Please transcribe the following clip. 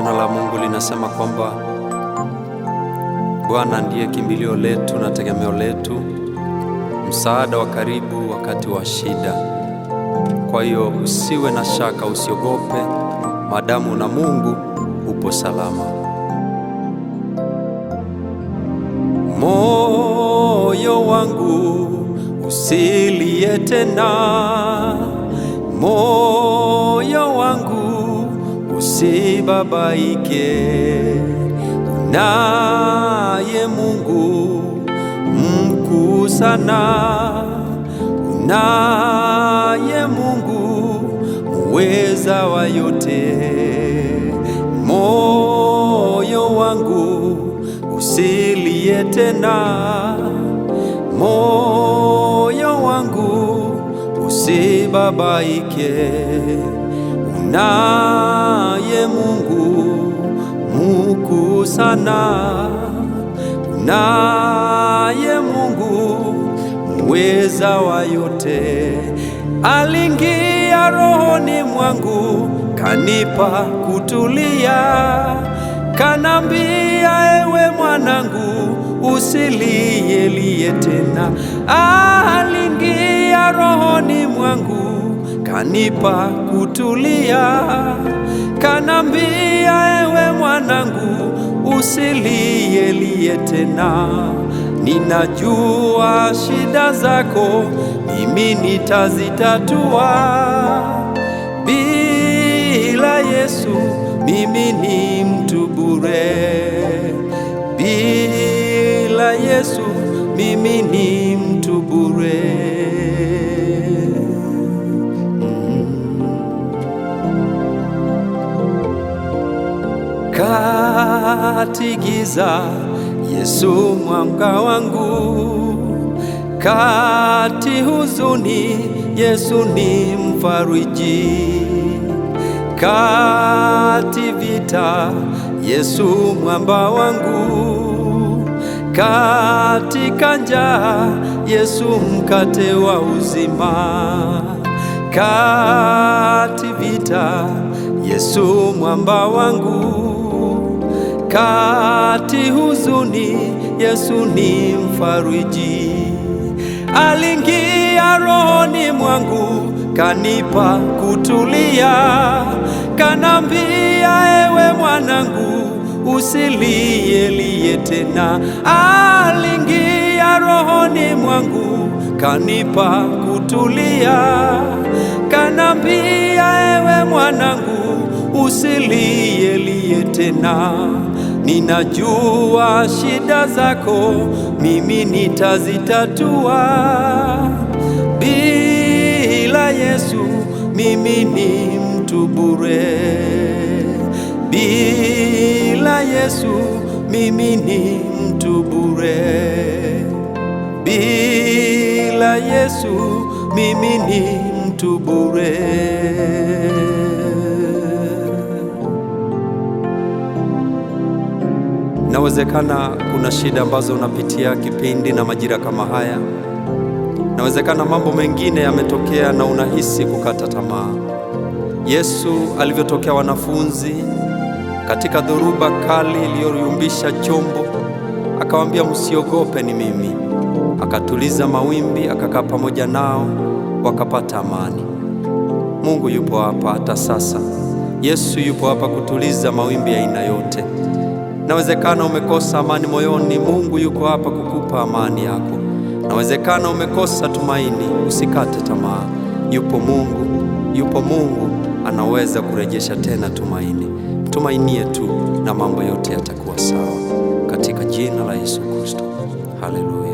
Neno la Mungu linasema kwamba Bwana ndiye kimbilio letu na tegemeo letu, msaada wa karibu wakati wa shida. Kwa hiyo usiwe na shaka, usiogope, maadamu na Mungu upo salama. Moyo wangu usilie tena, moyo wangu usibabaike, unaye Mungu mkuu sana, unaye Mungu muweza wa yote. Moyo wangu usilie tena, moyo wangu usibabaike, unaye Mungu mkuu sana, unaye Mungu muweza wa yote. Aliingia rohoni mwangu, kanipa kutulia, kanambia ewe mwanangu usilie tena. Aliingia rohoni mwangu, kanipa kutulia, kanambia ewe mwanangu usilie tena. Ninajua shida zako, mimi nitazitatua. Bila Yesu mimi ni mtu bure, bila Yesu mimi ni mtu bure. Kati giza Yesu mwanga wangu, kati huzuni Yesu ni mfariji, kati vita Yesu mwamba wangu, katika njaa Yesu mkate wa uzima, kati vita Yesu mwamba wangu, kati huzuni Yesu ni mfariji. Aliingia rohoni mwangu, kanipa kutulia, kanambia ewe mwanangu usilie tena. Aliingia rohoni mwangu, kanipa kutulia, kanambia ewe mwanangu usilie tena. Ninajua shida zako, mimi nitazitatua. Bila Yesu mimi ni mtu bure, bila Yesu mimi ni mtu bure, bila Yesu mimi ni mtu bure. Inawezekana kuna shida ambazo unapitia kipindi na majira kama haya. Inawezekana mambo mengine yametokea na unahisi kukata tamaa. Yesu alivyotokea wanafunzi katika dhoruba kali iliyoyumbisha chombo, akawaambia msiogope, ni mimi. Akatuliza mawimbi, akakaa pamoja nao, wakapata amani. Mungu yupo hapa hata sasa. Yesu yupo hapa kutuliza mawimbi ya aina yote. Inawezekana umekosa amani moyoni, Mungu yuko hapa kukupa amani yako. Inawezekana umekosa tumaini, usikate tamaa. Yupo Mungu anaweza kurejesha tena tumaini. Tumainie tu na mambo yote yatakuwa sawa, katika jina la Yesu Kristo. Haleluya.